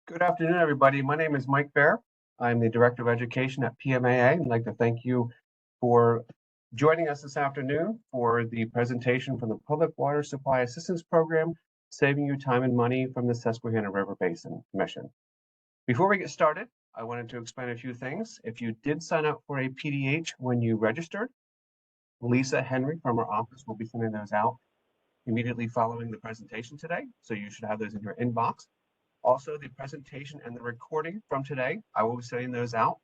Good afternoon, everybody. My name is Mike Bear. I'm the Director of Education at PMAA. I'd like to thank you for joining us this afternoon for the presentation from the Public Water Supply Assistance Program, Saving You Time and Money from the Susquehanna River Basin Commission. Before we get started, I wanted to explain a few things. If you did sign up for a PDH when you registered, Lisa Henry from our office will be sending those out immediately following the presentation today. So you should have those in your inbox. Also, the presentation and the recording from today, I will be sending those out.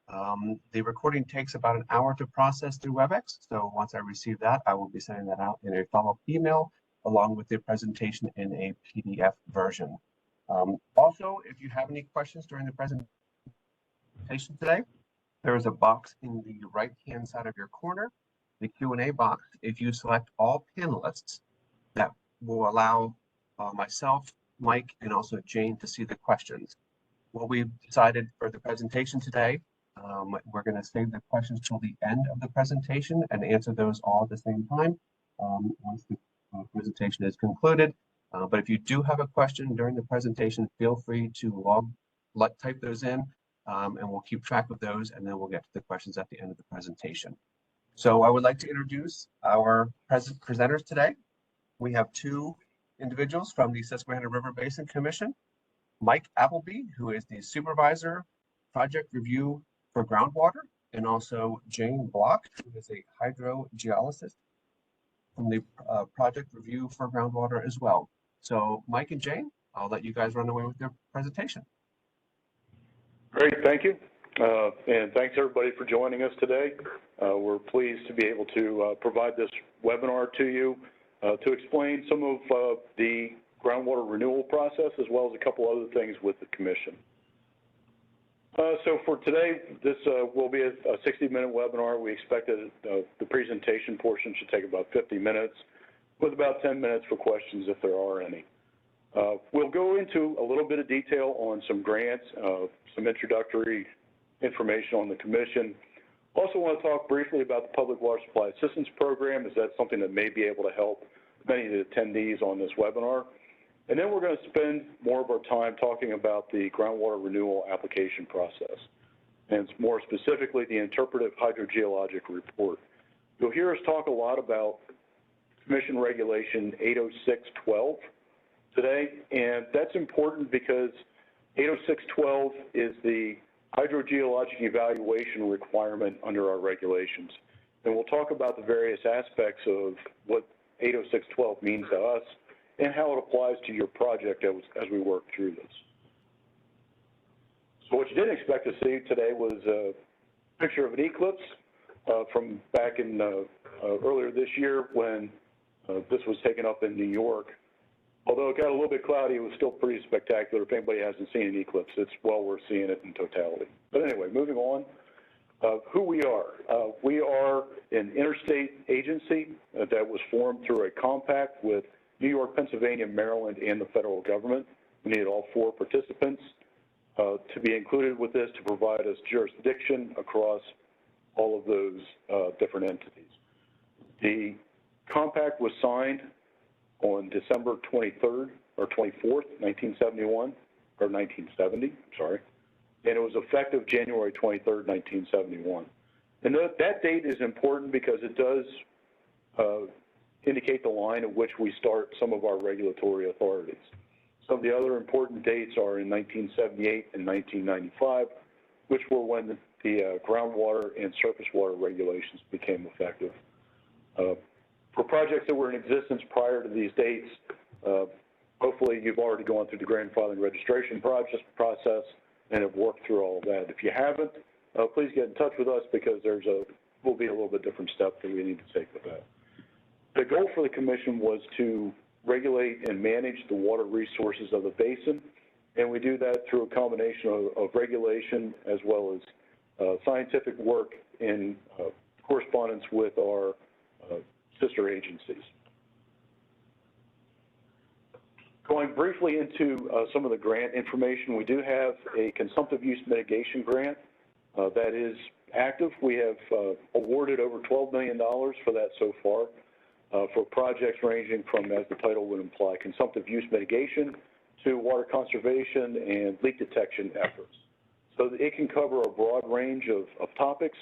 The recording takes about an hour to process through WebEx. So once I receive that, I will be sending that out in a follow-up email along with the presentation in a PDF version. Also, if you have any questions during the presentation today, there is a box in the right-hand side of your corner, the Q&A box. If you select all panelists, that will allow myself, Mike, and also Jane to see the questions. What we've decided for the presentation today, we're going to save the questions till the end of the presentation and answer those all at the same time once the presentation is concluded. But if you do have a question during the presentation, feel free to type those in and we'll keep track of those, and then we'll get to the questions at the end of the presentation. So I would like to introduce our presenters today. We have two individuals from the Susquehanna River Basin Commission, Mike Appleby, who is the Supervisor, Project Review for Groundwater, and also Jane Block, who is a hydrogeologist from the Project Review for Groundwater as well. So Mike and Jane, I'll let you guys run away with your presentation. Great, thank you. And thanks everybody for joining us today. We're pleased to be able to provide this webinar to you to explain some of the groundwater renewal process, as well as a couple other things with the Commission. So for today, this will be a 60-minute webinar. We expect that the presentation portion should take about 50 minutes, with about 10 minutes for questions if there are any. We'll go into a little bit of detail on some grants, some introductory information on the Commission. Also want to talk briefly about the Public Water Supply Assistance Program, as that's something that may be able to help many of the attendees on this webinar. And then we're going to spend more of our time talking about the groundwater renewal application process, and more specifically the interpretive hydrogeologic report. You'll hear us talk a lot about Commission Regulation 806-12 today, and that's important because 806-12 is the hydrogeologic evaluation requirement under our regulations. And we'll talk about the various aspects of what 806-12 means to us and how it applies to your project as we work through this. So what you didn't expect to see today was a picture of an eclipse from back in earlier this year when this was taken up in New York. Although it got a little bit cloudy, it was still pretty spectacular. If anybody hasn't seen an eclipse, it's well worth seeing it in totality. But anyway, moving on. Who we are. We are an interstate agency that was formed through a compact with New York, Pennsylvania, Maryland, and the federal government. We needed all four participants to be included with this to provide us jurisdiction across all of those different entities. The compact was signed on December 23rd or 24th, 1971, or 1970, sorry. And it was effective January 23rd, 1971. And that date is important because it does indicate the line at which we start some of our regulatory authorities. Some of the other important dates are in 1978 and 1995, which were when the groundwater and surface water regulations became effective. For projects that were in existence prior to these dates, hopefully you've already gone through the grandfathering registration process and have worked through all of that. If you haven't, please get in touch with us because will be a little bit different step that we need to take with that. The goal for the Commission was to regulate and manage the water resources of the basin, and we do that through a combination of regulation as well as scientific work in correspondence with our sister agencies. Going briefly into some of the grant information, we do have a consumptive use mitigation grant that is active. We have awarded over $12 million for that so far for projects ranging from, as the title would imply, consumptive use mitigation to water conservation and leak detection efforts. So it can cover a broad range of topics,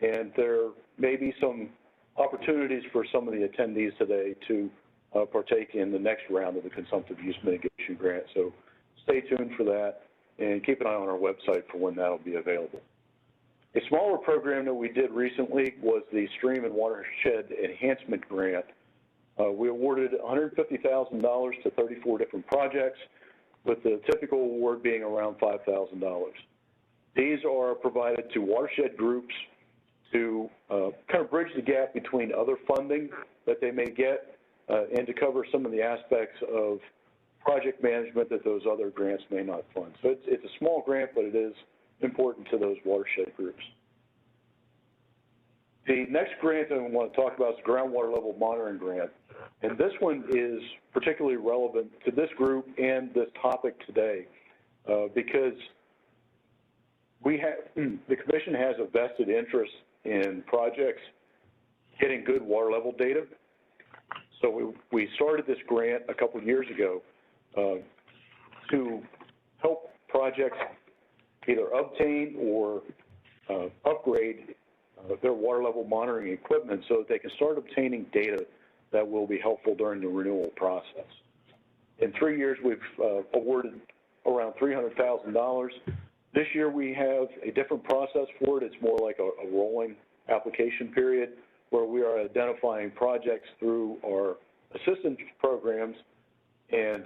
and there may be some opportunities for some of the attendees today to partake in the next round of the consumptive use mitigation grant. So stay tuned for that and keep an eye on our website for when that'll be available. A smaller program that we did recently was the Stream and Watershed Enhancement Grant. We awarded $150,000 to 34 different projects, with the typical award being around $5,000. These are provided to watershed groups to kind of bridge the gap between other funding that they may get and to cover some of the aspects of project management that those other grants may not fund. So it's a small grant, but it is important to those watershed groups. The next grant that I want to talk about is the groundwater level monitoring grant. And this one is particularly relevant to this group and this topic today because the Commission has a vested interest in projects getting good water level data. So we started this grant a couple of years ago to help projects either obtain or upgrade their water level monitoring equipment so that they can start obtaining data that will be helpful during the renewal process. In 3 years, we've awarded around $300,000. This year, we have a different process for it. It's more like a rolling application period where we are identifying projects through our assistance programs and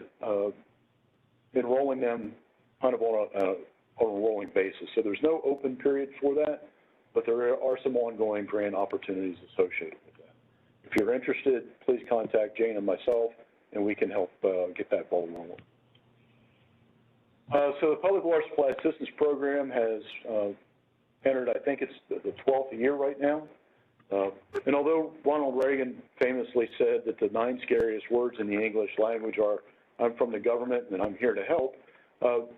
enrolling them kind of on a rolling basis. So there's no open period for that, but there are some ongoing grant opportunities associated with that. If you're interested, please contact Jane and myself, and we can help get that ball rolling. So the Public Water Supply Assistance Program has entered, I think it's the 12th year right now. And although Ronald Reagan famously said that the 9 scariest words in the English language are, "I'm from the government and I'm here to help,"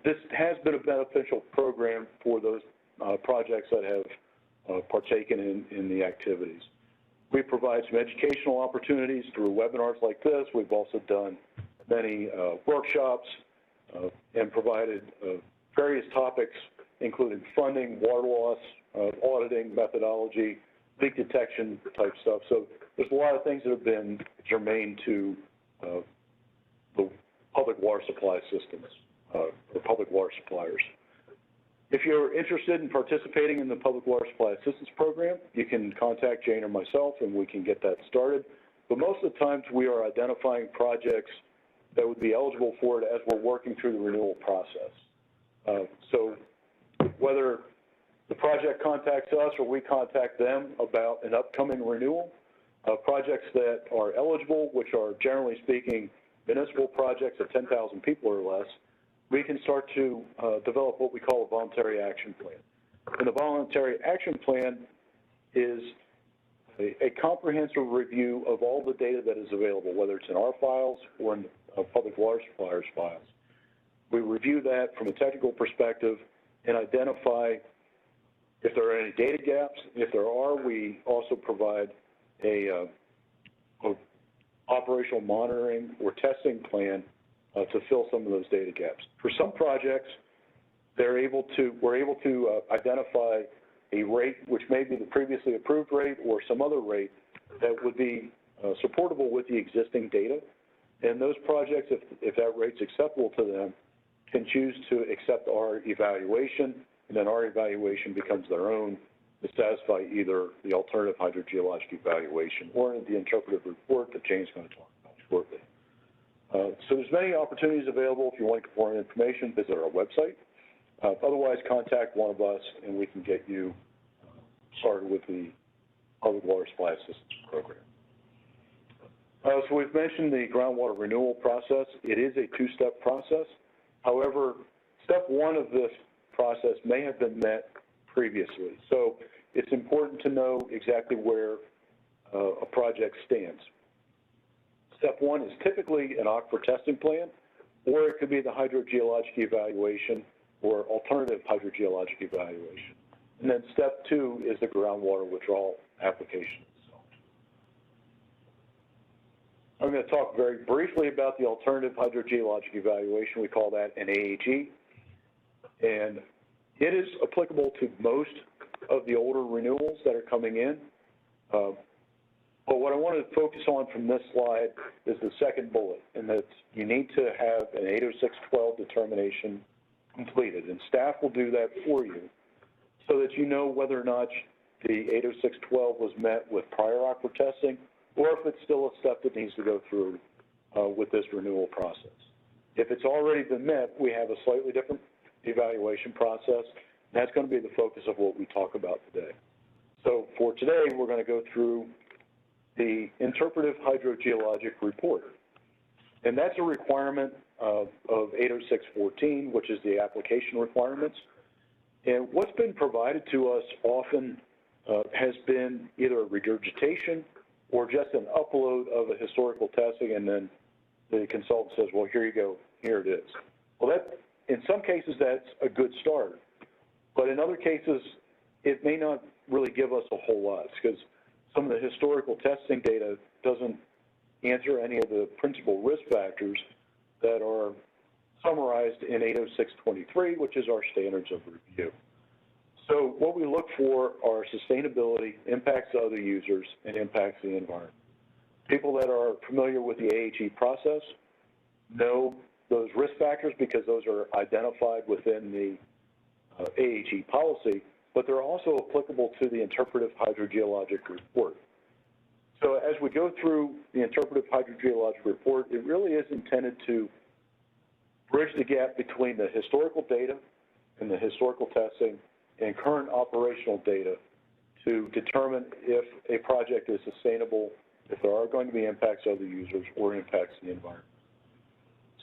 this has been a beneficial program for those projects that have partaken in the activities. We provide some educational opportunities through webinars like this. We've also done many workshops and provided various topics, including funding, water loss, auditing, methodology, leak detection type stuff. So there's a lot of things that have been germane to the public water supply systems, or public water suppliers. If you're interested in participating in the Public Water Supply Assistance Program, you can contact Jane or myself and we can get that started. But most of the times we are identifying projects that would be eligible for it as we're working through the renewal process. So whether the project contacts us or we contact them about an upcoming renewal, projects that are eligible, which are generally speaking municipal projects of 10,000 people or less, we can start to develop what we call a voluntary action plan. And the voluntary action plan is a comprehensive review of all the data that is available, whether it's in our files or in public water suppliers' files. We review that from a technical perspective and identify if there are any data gaps. If there are, we also provide a operational monitoring or testing plan to fill some of those data gaps. For some projects, we're able to identify a rate which may be the previously approved rate or some other rate that would be supportable with the existing data. And those projects, if that rate's acceptable to them, can choose to accept our evaluation, and then our evaluation becomes their own to satisfy either the alternative hydrogeologic evaluation or the interpretive report that Jane's going to talk about shortly. So there's many opportunities available. If you want to get more information, visit our website. Otherwise, contact one of us and we can get you started with the Public Water Supply Assistance Program. So we've mentioned the groundwater renewal process. It is a 2-step process. However, step 1 of this process may have been met previously. So it's important to know exactly where a project stands. Step 1 is typically an aquifer testing plan, or it could be the hydrogeologic evaluation or alternative hydrogeologic evaluation. And then step 2 is the groundwater withdrawal application itself. I'm going to talk very briefly about the alternative hydrogeologic evaluation. We call that an AHE. And it is applicable to most of the older renewals that are coming in. But what I want to focus on from this slide is the second bullet, and that you need to have an 806.12 determination completed. And staff will do that for you so that you know whether or not the 806.12 was met with prior aquifer testing, or if it's still a step that needs to go through with this renewal process. If it's already been met, we have a slightly different evaluation process. And that's going to be the focus of what we talk about today. So for today, we're going to go through the interpretive hydrogeologic report. And that's a requirement of 806.14, which is the application requirements. And what's been provided to us often has been either a regurgitation or just an upload of a historical testing, and then the consultant says, well, here you go, here it is. Well, that, in some cases, that's a good start. But in other cases, it may not really give us a whole lot, because some of the historical testing data doesn't answer any of the principal risk factors that are summarized in 806.23, which is our standards of review. So what we look for are sustainability, impacts to other users, and impacts to the environment. People that are familiar with the AHE process know those risk factors because those are identified within the AHE policy, but they're also applicable to the interpretive hydrogeologic report. So as we go through the interpretive hydrogeologic report, it really is intended to bridge the gap between the historical data and the historical testing and current operational data to determine if a project is sustainable, if there are going to be impacts to other users or impacts to the environment.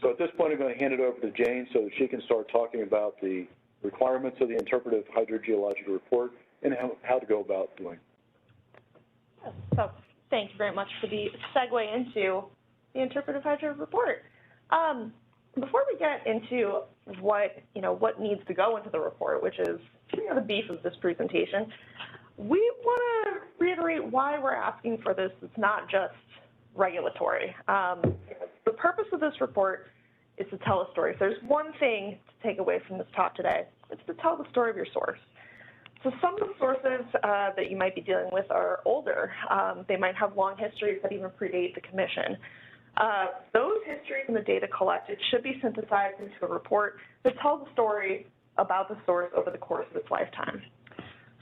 So at this point, I'm going to hand it over to Jane so that she can start talking about the requirements of the interpretive hydrogeologic report and how to go about doing it. So thank you very much for the segue into the interpretive hydro report. Before we get into what needs to go into the report, which is the beef of this presentation, we want to reiterate why we're asking for this. It's not just regulatory. The purpose of this report is to tell a story. If there's one thing to take away from this talk today, it's to tell the story of your source. So some of the sources that you might be dealing with are older. They might have long histories that even predate the commission. Those histories and the data collected should be synthesized into a report that tells a story about the source over the course of its lifetime.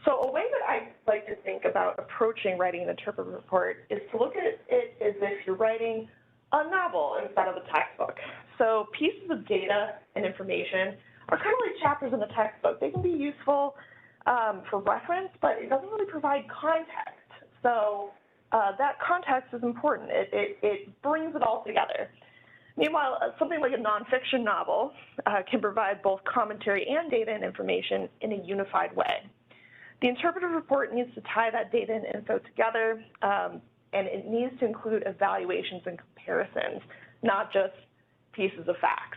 So a way that I like to think about approaching writing an interpretive report is to look at it as if you're writing a novel instead of a textbook. So pieces of data and information are kind of like chapters in a textbook. They can be useful for reference, but it doesn't really provide context. So that context is important. It brings it all together. Meanwhile, something like a nonfiction novel can provide both commentary and data and information in a unified way. The interpretive report needs to tie that data and info together, and it needs to include evaluations and comparisons, not just pieces of facts.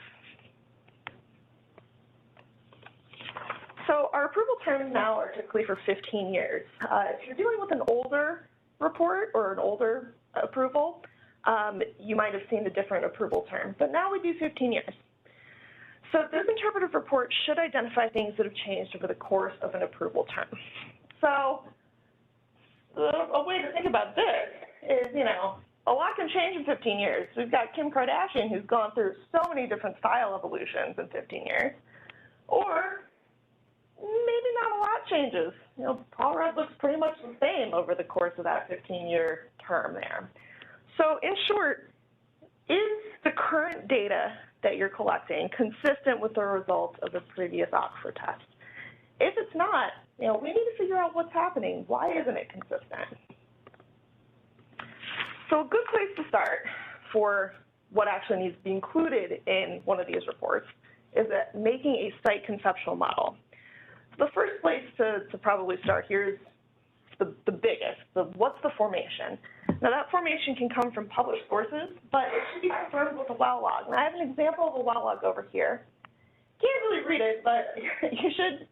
So our approval terms now are typically for 15 years. If you're dealing with an older report or an older approval, you might have seen a different approval term, but now we do 15 years. So this interpretive report should identify things that have changed over the course of an approval term. So a way to think about this is, a lot can change in 15 years. We've got Kim Kardashian, who's gone through so many different style evolutions in 15 years. Or maybe not a lot changes. Paul Rudd looks pretty much the same over the course of that 15-year term there. So in short, is the current data that you're collecting consistent with the results of the previous aquifer test? If it's not, we need to figure out what's happening. Why isn't it consistent? So a good place to start for what actually needs to be included in one of these reports is that making a site conceptual model. So the first place to probably start here is the biggest, what's the formation? Now that formation can come from published sources, but it should be confirmed with a well log. And I have an example of a well log over here. Can't really read it, but you should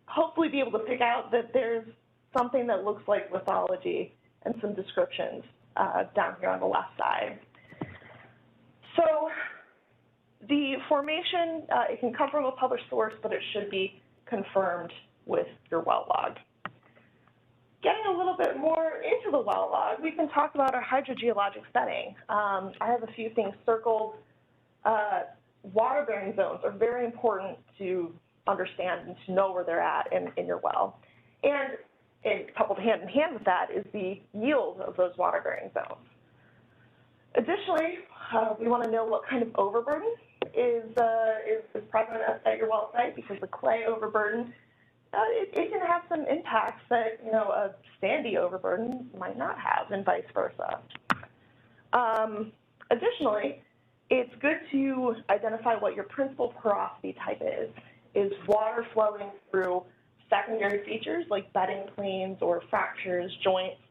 hopefully be able to pick out that there's something that looks like lithology and some descriptions down here on the left side. So the formation, it can come from a published source, but it should be confirmed with your well log. Getting a little bit more into the well log, we can talk about our hydrogeologic setting. I have a few things circled. Water-bearing zones are very important to understand and to know where they're at in your well. And coupled hand in hand with that is the yield of those water-bearing zones. Additionally, we want to know what kind of overburden is present at your well site, because the clay overburden, it can have some impacts that, a sandy overburden might not have, and vice versa. Additionally, it's good to identify what your principal porosity type is. Is water flowing through secondary features like bedding planes or fractures, joints,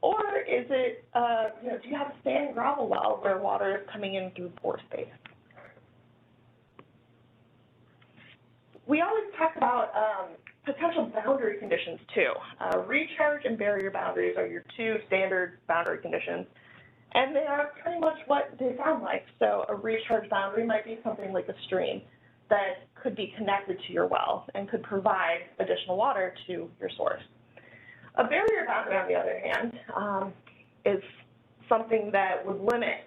or is it, do you have a sand and gravel well where water is coming in through pore space? We always talk about potential boundary conditions too. Recharge and barrier boundaries are your two standard boundary conditions, and they are pretty much what they sound like. So a recharge boundary might be something like a stream that could be connected to your well and could provide additional water to your source. A barrier boundary, on the other hand, is something that would limit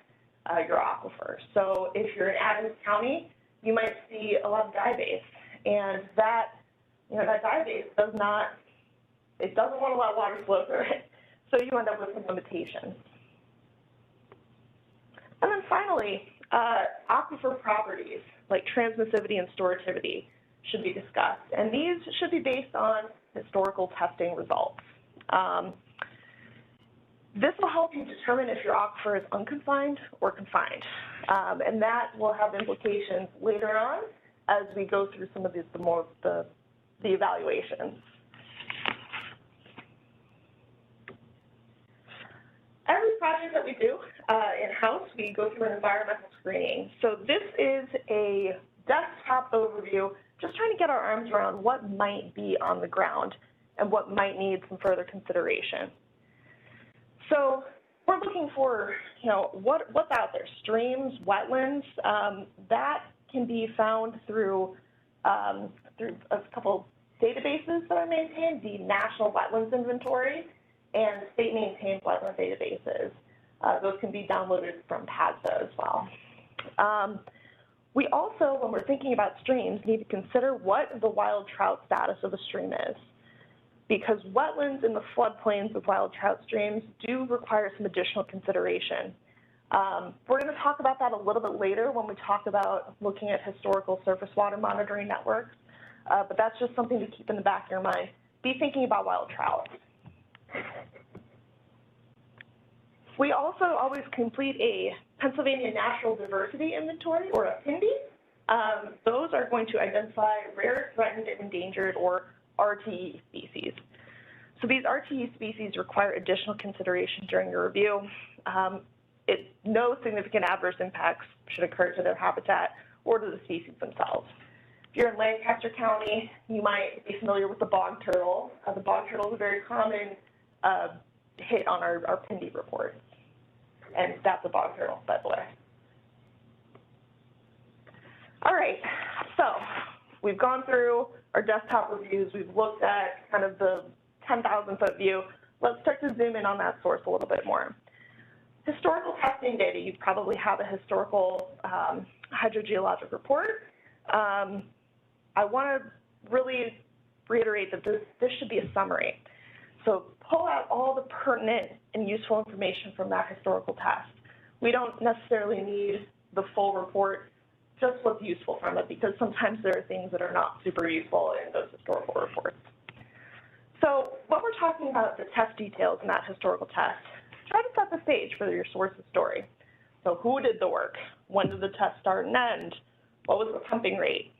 your aquifer. So if you're in Adams County, you might see a lot of dye base, and that dye base doesn't want to let water flow through it. So you end up with some limitations. And then finally, aquifer properties like transmissivity and storativity should be discussed, and these should be based on historical testing results. This will help you determine if your aquifer is unconfined or confined, and that will have implications later on as we go through some of the evaluations. Every project that we do in-house, we go through an environmental screening. So this is a desktop overview, just trying to get our arms around what might be on the ground and what might need some further consideration. So we're looking for, what's out there, streams, wetlands. That can be found through a couple databases that are maintained, the National Wetlands Inventory and state-maintained wetland databases. Those can be downloaded from PASDA as well. We also, when we're thinking about streams, need to consider what the wild trout status of a stream is, because wetlands in the floodplains of wild trout streams do require some additional consideration. We're going to talk about that a little bit later when we talk about looking at historical surface water monitoring networks, but that's just something to keep in the back of your mind. Be thinking about wild trout. We also always complete a Pennsylvania Natural Diversity Inventory, or a PINDI. Those are going to identify rare, threatened, and endangered, or RTE species. So these RTE species require additional consideration during your review. No significant adverse impacts should occur to their habitat or to the species themselves. If you're in Lancaster County, you might be familiar with the bog turtle. The bog turtle is a very common hit on our PINDI reports. And that's a bog turtle, by the way. All right, so we've gone through our desktop reviews. We've looked at kind of the 10,000-foot view. Let's start to zoom in on that source a little bit more. Historical testing data, you probably have a historical hydrogeologic report. I want to really reiterate that this should be a summary. So pull out all the pertinent and useful information from that historical test. We don't necessarily need the full report, just what's useful from it, because sometimes there are things that are not super useful in those historical reports. So when we're talking about the test details in that historical test, try to set the stage for your source's story. So who did the work? When did the test start and end? What was the pumping rate?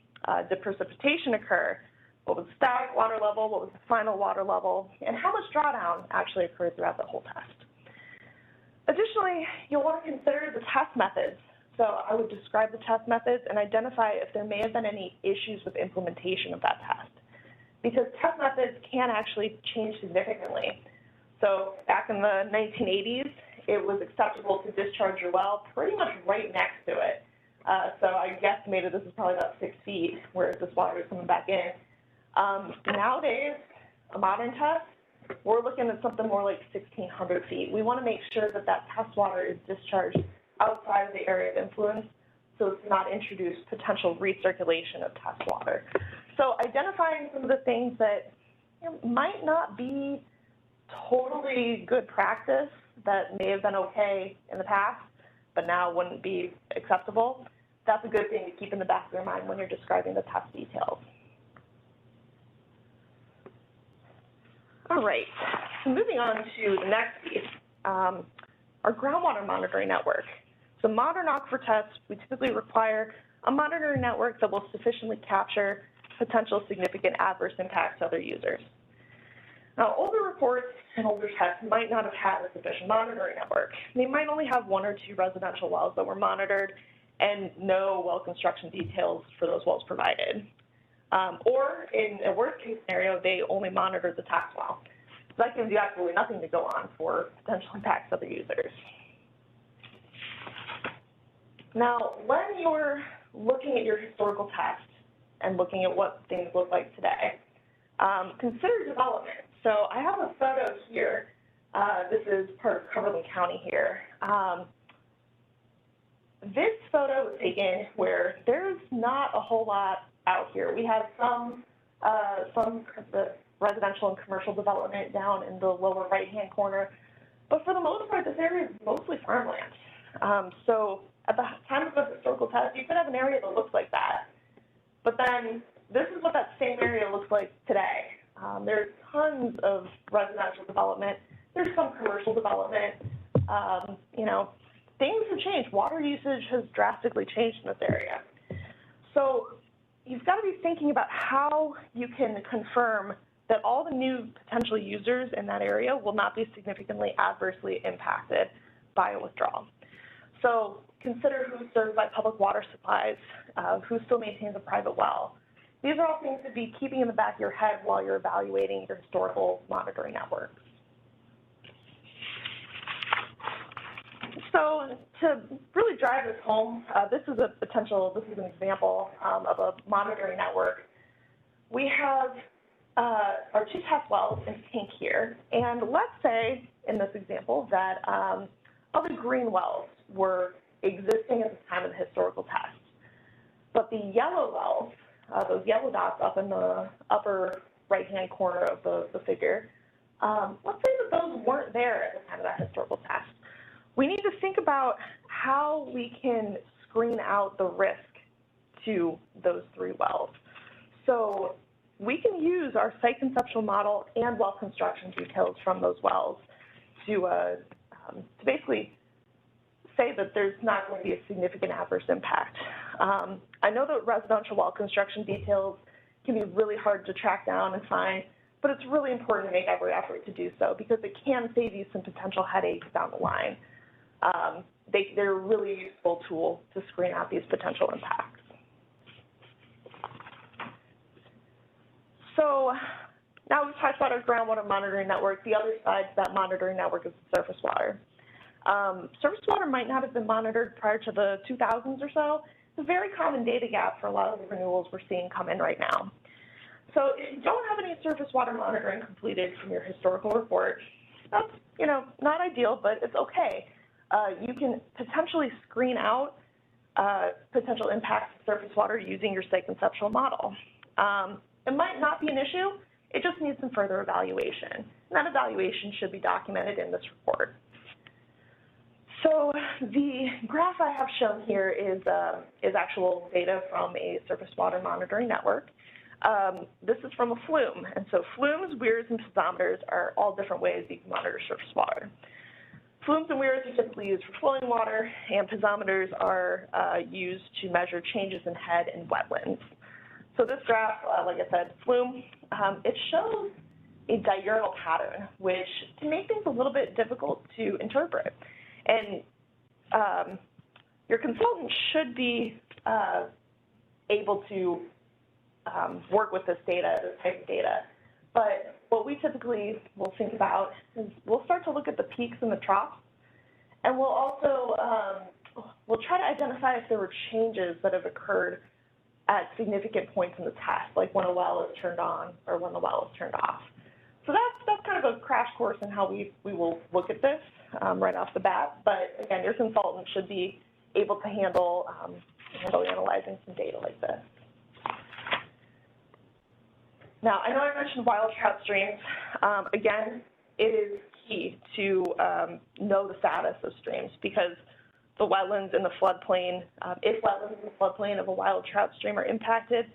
Did precipitation occur? What was the static water level? What was the final water level? And how much drawdown actually occurred throughout the whole test? Additionally, you'll want to consider the test methods. So I would describe the test methods and identify if there may have been any issues with implementation of that test, because test methods can actually change significantly. So back in the 1980s, it was acceptable to discharge your well pretty much right next to it. So I guesstimated this is probably about 6 feet where this water is coming back in. Nowadays, a modern test, we're looking at something more like 1,600 feet. We want to make sure that that test water is discharged outside of the area of influence so as to not introduce potential recirculation of test water. So identifying some of the things that might not be totally good practice that may have been okay in the past, but now wouldn't be acceptable, that's a good thing to keep in the back of your mind when you're describing the test details. All right, so moving on to the next piece, our groundwater monitoring network. So modern aquifer tests, we typically require a monitoring network that will sufficiently capture potential significant adverse impacts to other users. Now, older reports and older tests might not have had a sufficient monitoring network. They might only have 1 or 2 residential wells that were monitored and no well construction details for those wells provided. Or in a worst case scenario, they only monitored the test well. So that gives you absolutely nothing to go on for potential impacts to other users. Now, when you're looking at your historical test and looking at what things look like today, consider development. So I have a photo here. This is part of Cumberland County here. This photo was taken where there's not a whole lot out here. We have some residential and commercial development down in the lower right-hand corner, but for the most part, this area is mostly farmland. So at the time of the historical test, you could have an area that looks like that, but then this is what that same area looks like today. There's tons of residential development. There's some commercial development. You know, things have changed. Water usage has drastically changed in this area. So you've got to be thinking about how you can confirm that all the new potential users in that area will not be significantly adversely impacted by a withdrawal. So consider who's served by public water supplies, who still maintains a private well. These are all things to be keeping in the back of your head while you're evaluating your historical monitoring networks. So to really drive this home, this is an example of a monitoring network. We have our 2 test wells in pink here, and let's say in this example that other green wells were existing at the time of the historical test, but the yellow wells, those yellow dots up in the upper right-hand corner of the figure, let's say that those weren't there at the time of that historical test. We need to think about how we can screen out the risk to those 3 wells. So we can use our site conceptual model and well construction details from those wells to basically say that there's not going to be a significant adverse impact. I know that residential well construction details can be really hard to track down and find, but it's really important to make every effort to do so because it can save you some potential headaches down the line. They're a really useful tool to screen out these potential impacts. So now we've talked about our groundwater monitoring network. The other side to that monitoring network is the surface water. Surface water might not have been monitored prior to the 2000s or so. It's a very common data gap for a lot of the renewals we're seeing come in right now. So if you don't have any surface water monitoring completed from your historical report, that's not ideal, but it's okay. You can potentially screen out potential impacts to surface water using your site conceptual model. It might not be an issue. It just needs some further evaluation. And that evaluation should be documented in this report. So the graph I have shown here is actual data from a surface water monitoring network. This is from a flume. And so flumes, weirs, and piezometers are all different ways you can monitor surface water. Flumes and weirs are typically used for flowing water, and piezometers are used to measure changes in head and wetlands. So this graph, like I said, flume, it shows a diurnal pattern, which can make things a little bit difficult to interpret. And your consultant should be able to work with this data, this type of data. But what we typically will think about is we'll start to look at the peaks and the troughs And we'll also, we'll try to identify if there were changes that have occurred at significant points in the test, like when a well is turned on or when the well is turned off. So that's kind of a crash course in how we will look at this right off the bat. But again, your consultant should be able to handle analyzing some data like this. Now, I know I mentioned wild trout streams. Again, it is key to know the status of streams because the wetlands in the floodplain, if wetlands in the floodplain of a wild trout stream are impacted,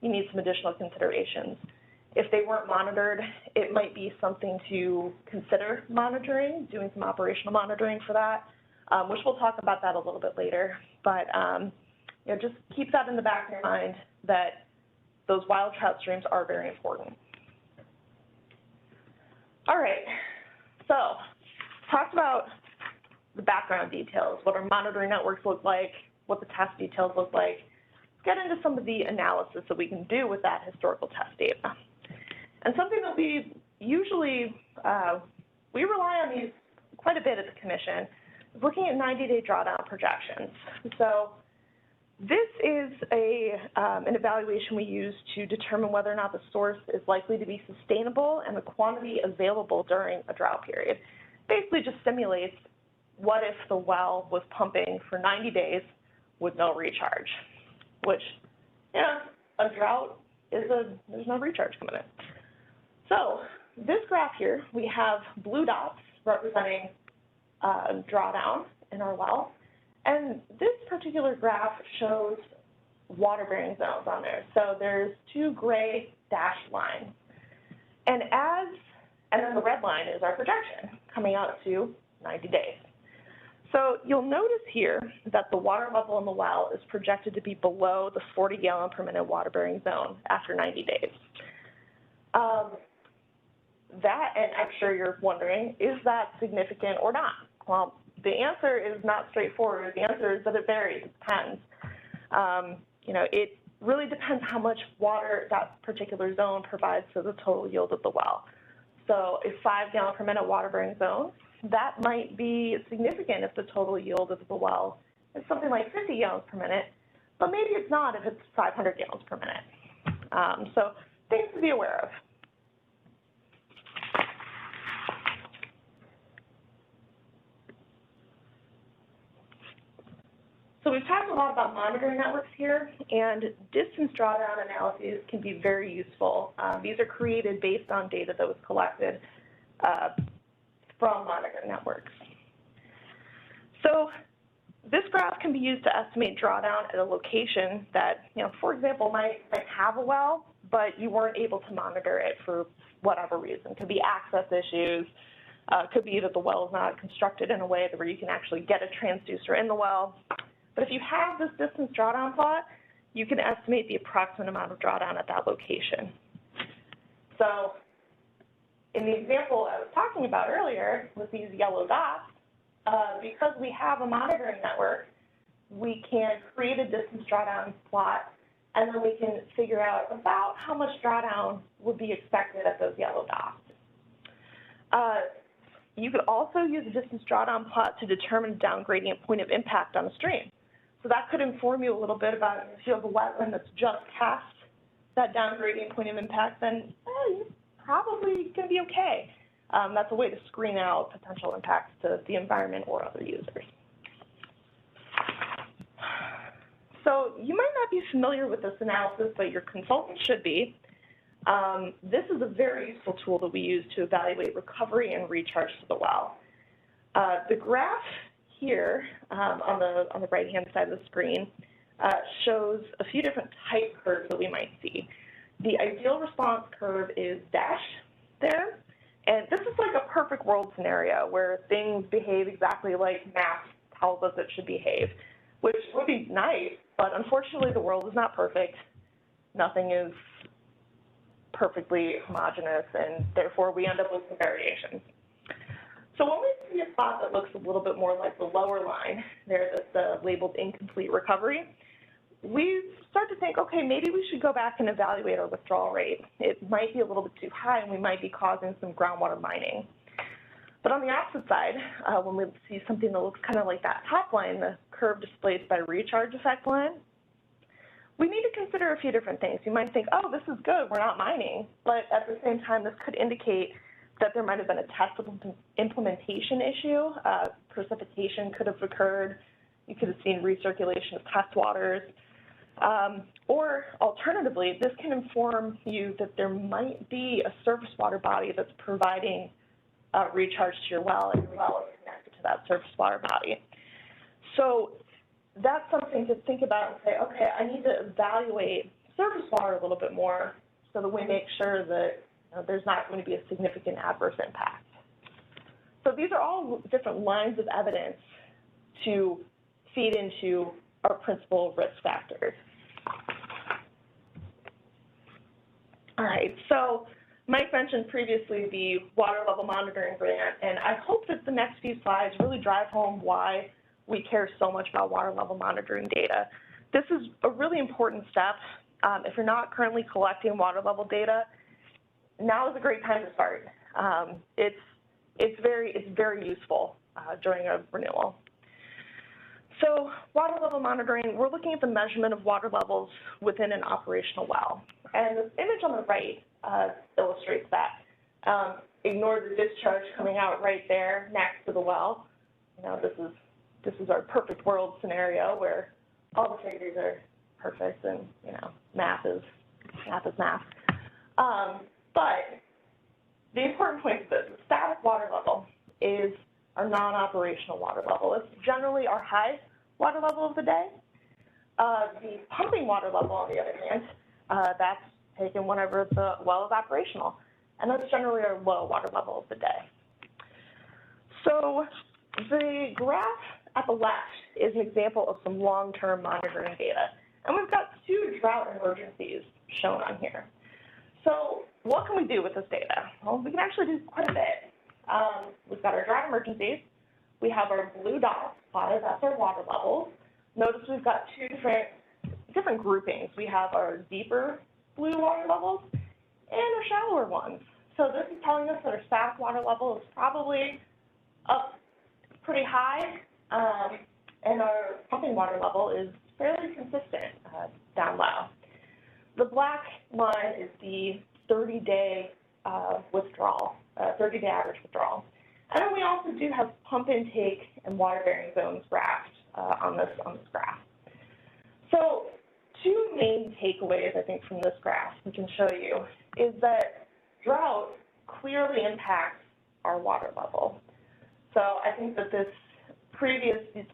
you need some additional considerations. If they weren't monitored, it might be something to consider monitoring, doing some operational monitoring for that, which we'll talk about that a little bit later. But you know, just keep that in the back of your mind that those wild trout streams are very important. All right, so talked about the background details, what our monitoring networks look like, what the test details look like. Let's get into some of the analysis that we can do with that historical test data. And something that we usually, we rely on these quite a bit at the commission, is looking at 90-day drawdown projections. So this is an evaluation we use to determine whether or not the source is likely to be sustainable and the quantity available during a drought period. Basically just simulates what if the well was pumping for 90 days with no recharge, which, yeah, a drought is there's no recharge coming in. So this graph here, we have blue dots representing drawdown in our well. And this particular graph shows water-bearing zones on there. So there's two gray dashed lines. And then the red line is our projection coming out to 90 days. So you'll notice here that the water level in the well is projected to be below the 40 gallon per minute water-bearing zone after 90 days. And I'm sure you're wondering, is that significant or not? Well, the answer is not straightforward. The answer is that it varies. It depends. You know, it really depends how much water that particular zone provides to the total yield of the well. So a 5 gallon per minute water-bearing zone, that might be significant if the total yield of the well is something like 50 gallons per minute, but maybe it's not if it's 500 gallons per minute. So things to be aware of. So we've talked a lot about monitoring networks here, and distance drawdown analyses can be very useful. These are created based on data that was collected from monitoring networks. So this graph can be used to estimate drawdown at a location that, you know, for example, might have a well, but you weren't able to monitor it for whatever reason. It could be access issues. Could be that the well is not constructed in a way where you can actually get a transducer in the well. But if you have this distance drawdown plot, you can estimate the approximate amount of drawdown at that location. So in the example I was talking about earlier with these yellow dots, because we have a monitoring network, we can create a distance drawdown plot, and then we can figure out about how much drawdown would be expected at those yellow dots. You could also use a distance drawdown plot to determine down gradient point of impact on a stream. So that could inform you a little bit about if you have a wetland that's just past that down gradient point of impact, then you're probably going to be okay. That's a way to screen out potential impacts to the environment or other users. So you might not be familiar with this analysis, but your consultant should be. This is a very useful tool that we use to evaluate recovery and recharge to the well. The graph here on the right-hand side of the screen shows a few different type curves that we might see. The ideal response curve is dashed there, and this is like a perfect world scenario where things behave exactly like math tells us it should behave, which would be nice, but unfortunately the world is not perfect. Nothing is perfectly homogeneous, and therefore we end up with some variations. So when we see a spot that looks a little bit more like the lower line there that's labeled incomplete recovery, we start to think, okay, maybe we should go back and evaluate our withdrawal rate. It might be a little bit too high, and we might be causing some groundwater mining. But on the opposite side, when we see something that looks kind of like that top line, the curve displayed by recharge effect line, we need to consider a few different things. You might think, oh, this is good, we're not mining. But at the same time, this could indicate that there might have been a test implementation issue. Precipitation could have occurred. You could have seen recirculation of test waters. Or alternatively, this can inform you that there might be a surface water body that's providing recharge to your well, and your well is connected to that surface water body. So that's something to think about and say, okay, I need to evaluate surface water a little bit more so that we make sure that there's not going to be a significant adverse impact. So these are all different lines of evidence to feed into our principal risk factors. All right, so Mike mentioned previously the water level monitoring grant, and I hope that the next few slides really drive home why we care so much about water level monitoring data. This is a really important step. If you're not currently collecting water level data, now is a great time to start. It's very useful during a renewal. So water level monitoring, we're looking at the measurement of water levels within an operational well. And this image on the right illustrates that. Ignore the discharge coming out right there next to the well. This is our perfect world scenario where all the figures are perfect and math is math. But the important point is this: the static water level is our non-operational water level. It's generally our high water level of the day. The pumping water level, on the other hand, that's taken whenever the well is operational, and that's generally our low water level of the day. So the graph at the left is an example of some long-term monitoring data, and we've got 2 drought emergencies shown on here. So what can we do with this data? Well, we can actually do quite a bit. We've got our drought emergencies. We have our blue dots plotted, that's our water levels. Notice we've got 2 different groupings. We have our deeper blue water levels and our shallower ones. So this is telling us that our static water level is probably up pretty high, and our pumping water level is fairly consistent down low. The black line is the 30-day withdrawal, 30-day average withdrawal. And then we also do have pump intake and water-bearing zones graphed on this graph. So 2 main takeaways, I think, from this graph we can show you is that drought clearly impacts our water level. So I think that this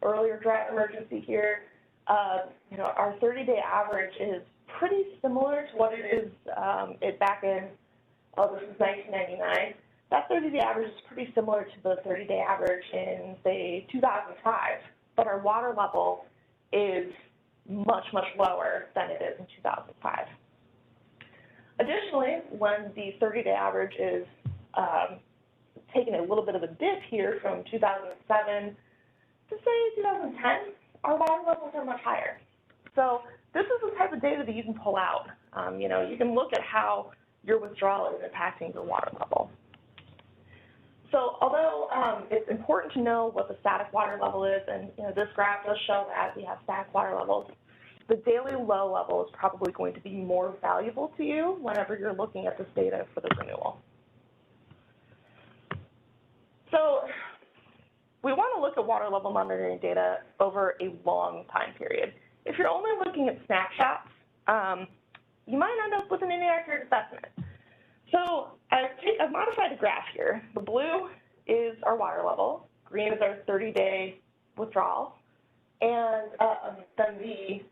earlier drought emergency here, our 30-day average is pretty similar to what it is back in, this is 1999. That 30-day average is pretty similar to the 30-day average in, say, 2005, but our water level is much, much lower than it is in 2005. Additionally, when the 30-day average is taking a little bit of a dip here from 2007 to, say, 2010, our water levels are much higher. So this is the type of data that you can pull out. You can look at how your withdrawal is impacting your water level. So although it's important to know what the static water level is, and this graph does show that we have static water levels, the daily low level is probably going to be more valuable to you whenever you're looking at this data for the renewal. So we want to look at water level monitoring data over a long time period. If you're only looking at snapshots, you might end up with an inaccurate assessment. So I've modified the graph here. The blue is our water level, green is our 30-day withdrawal, and then the,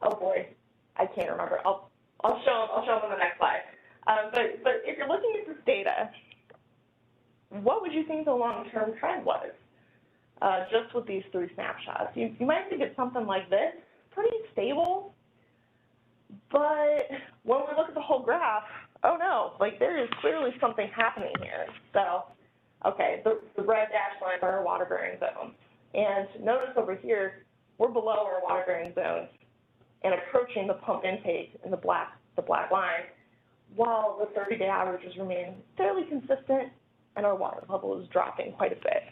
oh boy, I can't remember. I'll show them on the next slide. But if you're looking at this data, what would you think the long-term trend was just with these 3 snapshots? You might think it's something like this, pretty stable, but when we look at the whole graph, oh no, there is clearly something happening here. So, okay, the red dashed lines are our water-bearing zones. And notice over here, we're below our water-bearing zones and approaching the pump intake in the black line, while the 30-day averages remain fairly consistent and our water level is dropping quite a bit.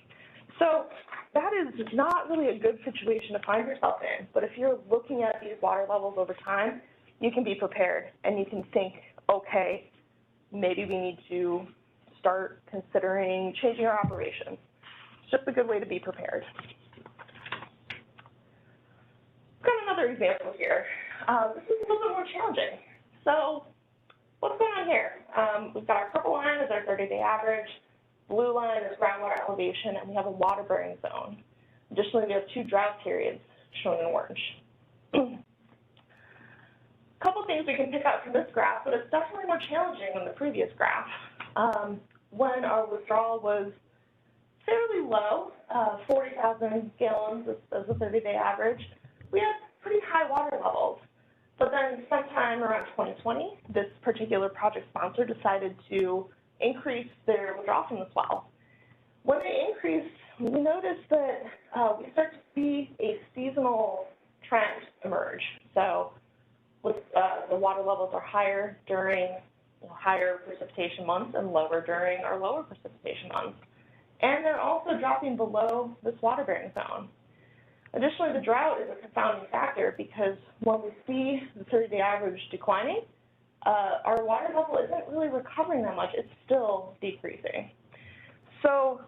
So that is not really a good situation to find yourself in, but if you're looking at these water levels over time, you can be prepared and you can think, okay, maybe we need to start considering changing our operations. It's just a good way to be prepared. Got another example here. This is a little bit more challenging. So what's going on here? We've got our purple line as our 30-day average, blue line is groundwater elevation, and we have a water-bearing zone. Additionally, we have 2 drought periods shown in orange. A couple things we can pick out from this graph, but it's definitely more challenging than the previous graph. When our withdrawal was fairly low, 40,000 gallons as a 30-day average, we had pretty high water levels. But then sometime around 2020, this particular project sponsor decided to increase their withdrawal from the well. When they increased, we noticed that we start to see a seasonal trend emerge. So with, the water levels are higher during higher precipitation months and lower during our lower precipitation months. And they're also dropping below this water-bearing zone. Additionally, the drought is a confounding factor because when we see the 30-day average declining, our water level isn't really recovering that much. It's still decreasing. So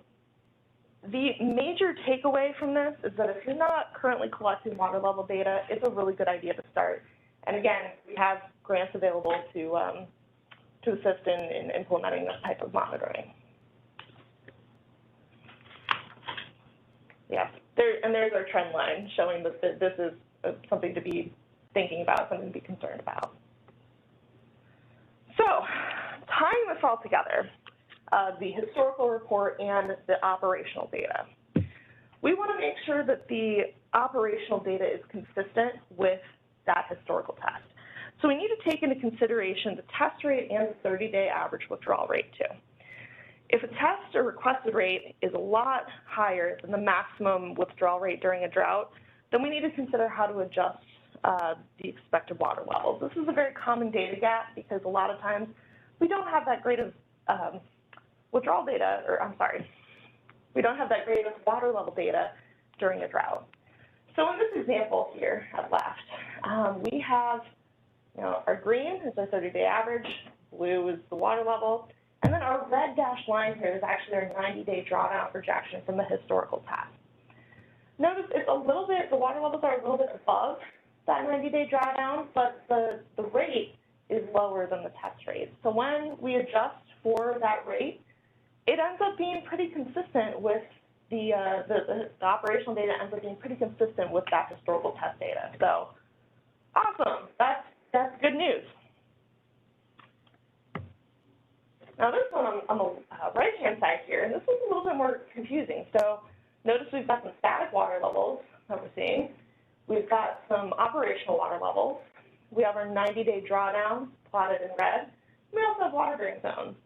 the major takeaway from this is that if you're not currently collecting water level data, it's a really good idea to start. And again, we have grants available to assist in implementing this type of monitoring. Yeah, there's our trend line showing that this is something to be thinking about, something to be concerned about. So, tying this all together, the historical report and the operational data. We want to make sure that the operational data is consistent with that historical test. So we need to take into consideration the test rate and the 30-day average withdrawal rate too. If a test or requested rate is a lot higher than the maximum withdrawal rate during a drought, then we need to consider how to adjust the expected water levels. This is a very common data gap because a lot of times we don't have that great of withdrawal data, or I'm sorry, we don't have that great of water level data during a drought. So in this example here at left, we have our green is our 30-day average, blue is the water level, and then our red dashed line here is actually our 90-day drawdown projection from the historical test. Notice it's a little bit, the water levels are a little bit above that 90-day drawdown, but the rate is lower than the test rate. So when we adjust for that rate, it ends up being pretty consistent with the operational data ends up being pretty consistent with that historical test data. So awesome, that's good news. Now this one on the right-hand side here, and this is a little bit more confusing. So notice we've got some static water levels that we're seeing. We've got some operational water levels. We have our 90-day drawdown plotted in red. We also have water-bearing zones.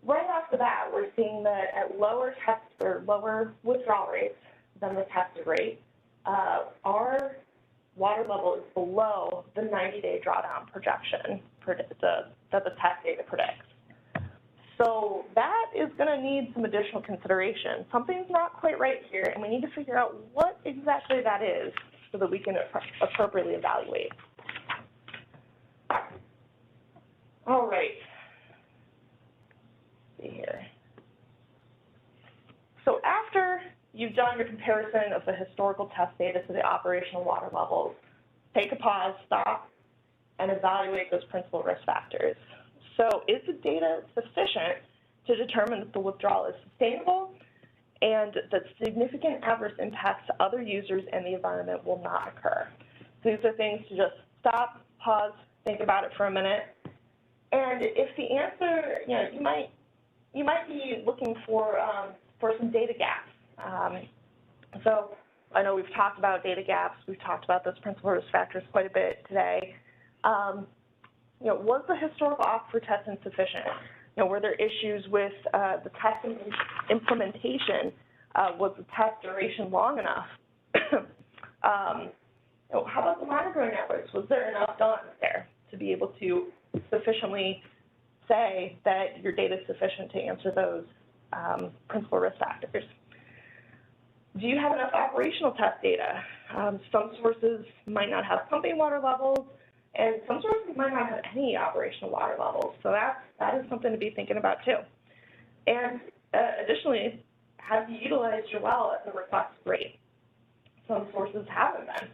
Right off the bat, we're seeing that at lower test or lower withdrawal rates than the tested rate, our water level is below the 90-day drawdown projection that the test data predicts. So that is going to need some additional consideration. Something's not quite right here, and we need to figure out what exactly that is so that we can appropriately evaluate. All right. Let's see here. So after you've done your comparison of the historical test data to the operational water levels, take a pause, stop, and evaluate those principal risk factors. So is the data sufficient to determine that the withdrawal is sustainable and that significant adverse impacts to other users and the environment will not occur? So these are things to just stop, pause, think about it for a minute. And if the answer, you might be looking for some data gaps. So I know we've talked about data gaps. We've talked about those principal risk factors quite a bit today. Was the historical aquifer test insufficient? Were there issues with the testing implementation? Was the test duration long enough? How about the monitoring efforts? Was there enough done there to be able to sufficiently say that your data is sufficient to answer those principal risk factors? Do you have enough operational test data? Some sources might not have pumping water levels, and some sources might not have any operational water levels. So that is something to be thinking about too. And additionally, have you utilized your well at the request rate? Some sources haven't been.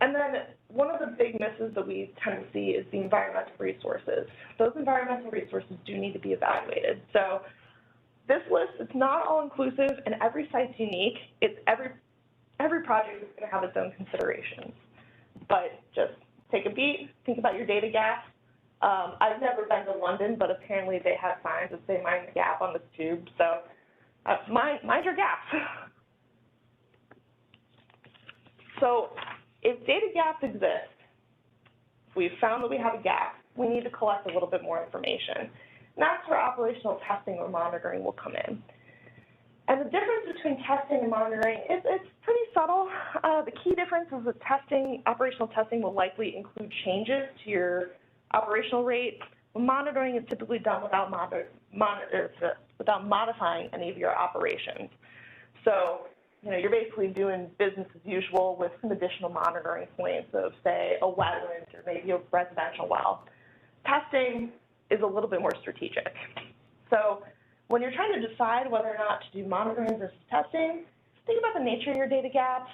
And then one of the big misses that we tend to see is the environmental resources. Those environmental resources do need to be evaluated. So this list is not all inclusive and every site's unique. It's every project is going to have its own considerations. But just take a beat, think about your data gaps. I've never been to London, but apparently they have signs that say mind the gap on this tube. So mind your gaps. So if data gaps exist, if we've found that we have a gap, we need to collect a little bit more information. And that's where operational testing or monitoring will come in. And the difference between testing and monitoring is it's pretty subtle. The key difference is that operational testing will likely include changes to your operational rate. Monitoring is typically done without modifying any of your operations. So, you're basically doing business as usual with some additional monitoring points of, say, a wetland or maybe a residential well. Testing is a little bit more strategic. So when you're trying to decide whether or not to do monitoring versus testing, think about the nature of your data gaps,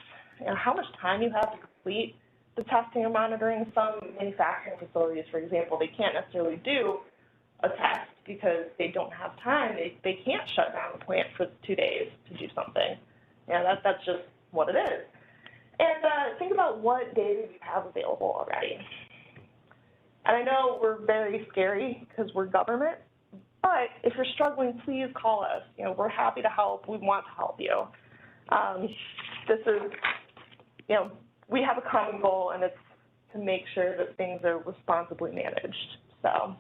how much time you have to complete the testing or monitoring. Some manufacturing facilities, for example, they can't necessarily do a test because they don't have time. They can't shut down the plant for 2 days to do something. That's just what it is. And think about what data you have available already. And I know we're very scary because we're government, but if you're struggling, please call us. We're happy to help. We want to help you. This is, we have a common goal, and it's to make sure that things are responsibly managed. So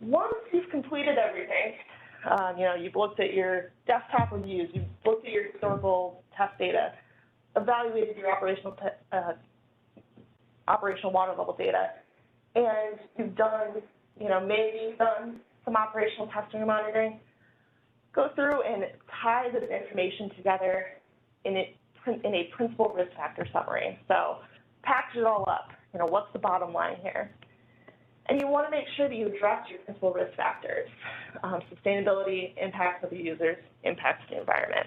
once you've completed everything, you've looked at your desktop reviews, you've looked at your historical test data, evaluated your operational water level data, and you've done, maybe done some operational testing or monitoring, go through and tie this information together in a principal risk factor summary. So package it all up. What's the bottom line here? And you want to make sure that you address your principal risk factors, sustainability, impacts of the users, impacts to the environment.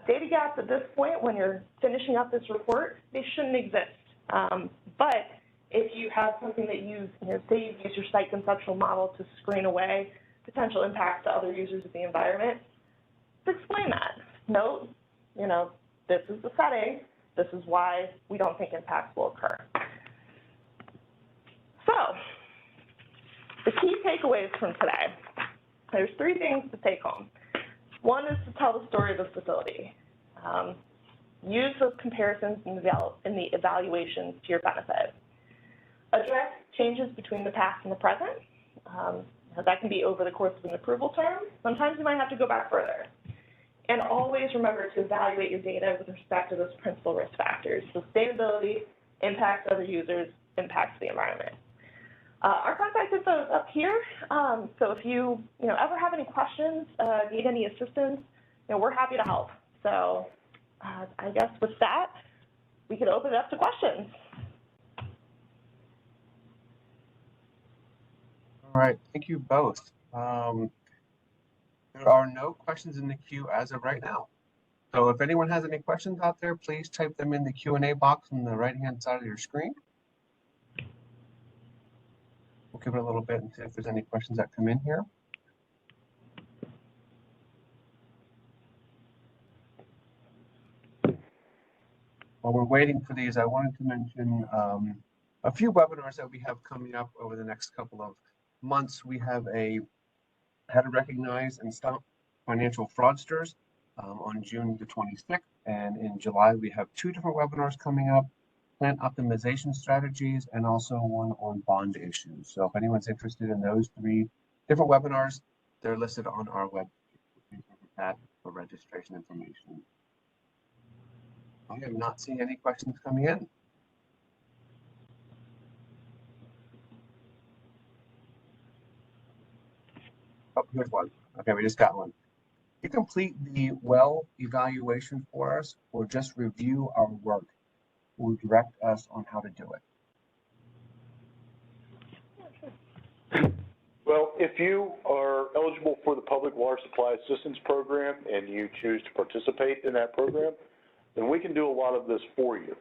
Data gaps at this point, when you're finishing up this report, they shouldn't exist. But if you have something that say you use your site conceptual model to screen away potential impacts to other users of the environment, explain that. Note, this is the setting. This is why we don't think impacts will occur. So, the key takeaways from today. There's 3 things to take home. One is to tell the story of the facility. Use those comparisons in the evaluations to your benefit. Address changes between the past and the present. That can be over the course of an approval term. Sometimes you might have to go back further. And always remember to evaluate your data with respect to those principal risk factors: sustainability, impacts to other users, impacts to the environment. Our contact info is up here. So if you ever have any questions, need any assistance, we're happy to help. So I guess with that, we can open it up to questions. All right, thank you both. There are no questions in the queue as of right now. So if anyone has any questions out there, please type them in the Q&A box on the right-hand side of your screen. We'll give it a little bit and see if there's any questions that come in here. While we're waiting for these, I wanted to mention a few webinars that we have coming up over the next couple of months. We have a How to Recognize and Stop Financial Fraudsters on June the 26th. And in July, we have 2 different webinars coming up: plant optimization strategies, and also one on bond issues. So if anyone's interested in those 3 different webinars, they're listed on our website. Please look at that for registration information. I am not seeing any questions coming in. Oh, here's one. Okay, we just got one. You complete the well evaluation for us, or just review our work, or direct us on how to do it? Well, if you are eligible for the Public Water Supply Assistance Program and you choose to participate in that program, then we can do a lot of this for you.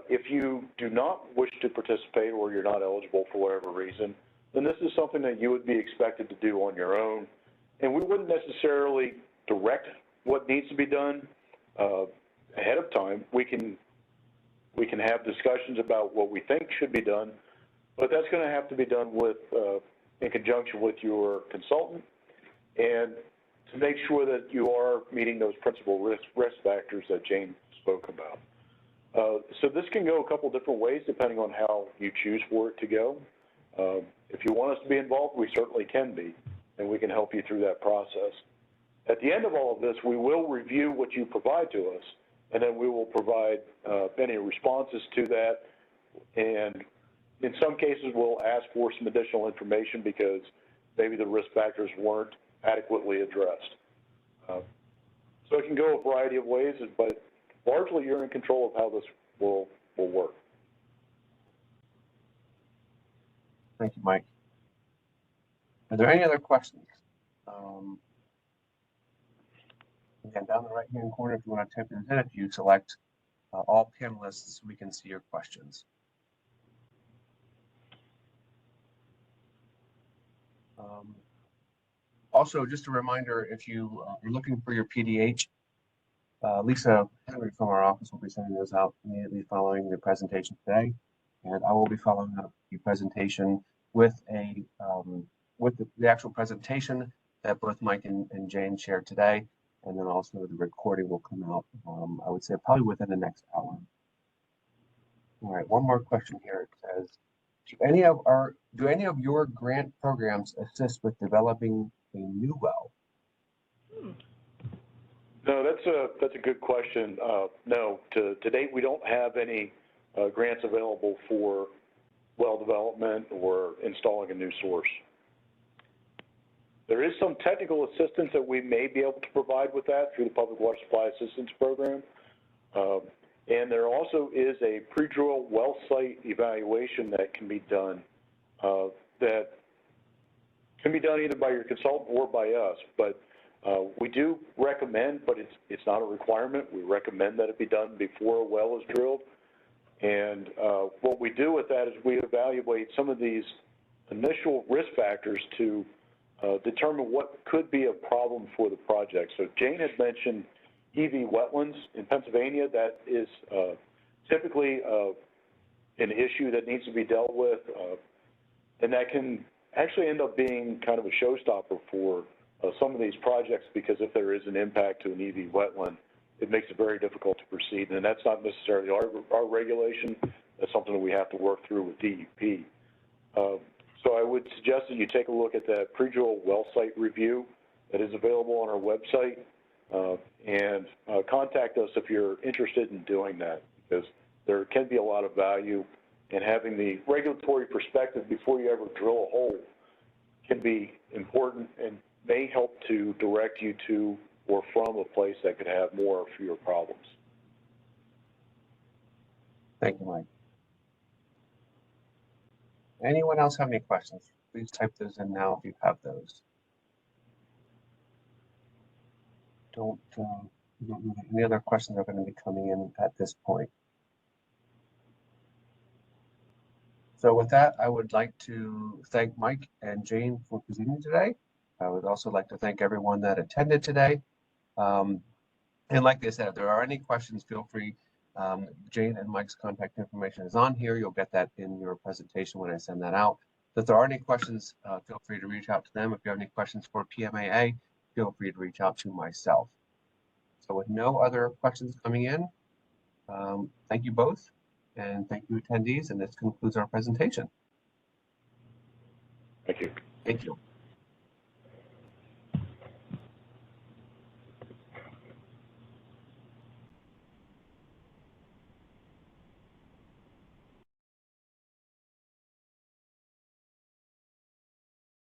If you do not wish to participate or you're not eligible for whatever reason, then this is something that you would be expected to do on your own. And we wouldn't necessarily direct what needs to be done ahead of time. We can have discussions about what we think should be done, but that's going to have to be done with in conjunction with your consultant, and to make sure that you are meeting those principal risk factors that Jane spoke about. So this can go a couple different ways depending on how you choose for it to go. If you want us to be involved, we certainly can be, and we can help you through that process. At the end of all of this, we will review what you provide to us, and then we will provide any responses to that. And in some cases, we'll ask for some additional information because maybe the risk factors weren't adequately addressed. So it can go a variety of ways, but largely you're in control of how this will work. Thank you, Mike. Are there any other questions? Again, down the right-hand corner, if you want to type those in, if you select all panelists, we can see your questions. Also, just a reminder, if you are looking for your PDH, Lisa Henry from our office will be sending those out immediately following the presentation today, and I will be following up the presentation with the actual presentation that both Mike and Jane shared today, and then also the recording will come out, I would say probably within the next hour. All right, one more question here. It says, do any of your grant programs assist with developing a new well? No, that's a good question. No, to date, we don't have any grants available for well development or installing a new source. There is some technical assistance that we may be able to provide with that through the Public Water Supply Assistance Program. And there also is a pre-drill well site evaluation that can be done that can be done either by your consultant or by us. But we do recommend, but it's not a requirement, we recommend that it be done before a well is drilled. And what we do with that is we evaluate some of these initial risk factors to determine what could be a problem for the project. So Jane had mentioned EV wetlands in Pennsylvania. That is typically an issue that needs to be dealt with, and that can actually end up being kind of a showstopper for some of these projects, because if there is an impact to an EV wetland, it makes it very difficult to proceed, and that's not necessarily our regulation. That's something that we have to work through with DEP. So I would suggest that you take a look at that pre-drill well site review that is available on our website, and contact us if you're interested in doing that, because there can be a lot of value in having the regulatory perspective before you ever drill a hole. Can be important and may help to direct you to or from a place that could have more or fewer problems. Thank you, Mike. Anyone else have any questions? Please type those in now if you have those. Don't know any other questions are going to be coming in at this point. So with that, I would like to thank Mike and Jane for presenting today. I would also like to thank everyone that attended today. And like I said, if there are any questions, feel free. Jane and Mike's contact information is on here. You'll get that in your presentation when I send that out. If there are any questions, feel free to reach out to them. If you have any questions for PMAA, feel free to reach out to myself. So with no other questions coming in, thank you both, and thank you attendees, and this concludes our presentation. Thank you. Thank you.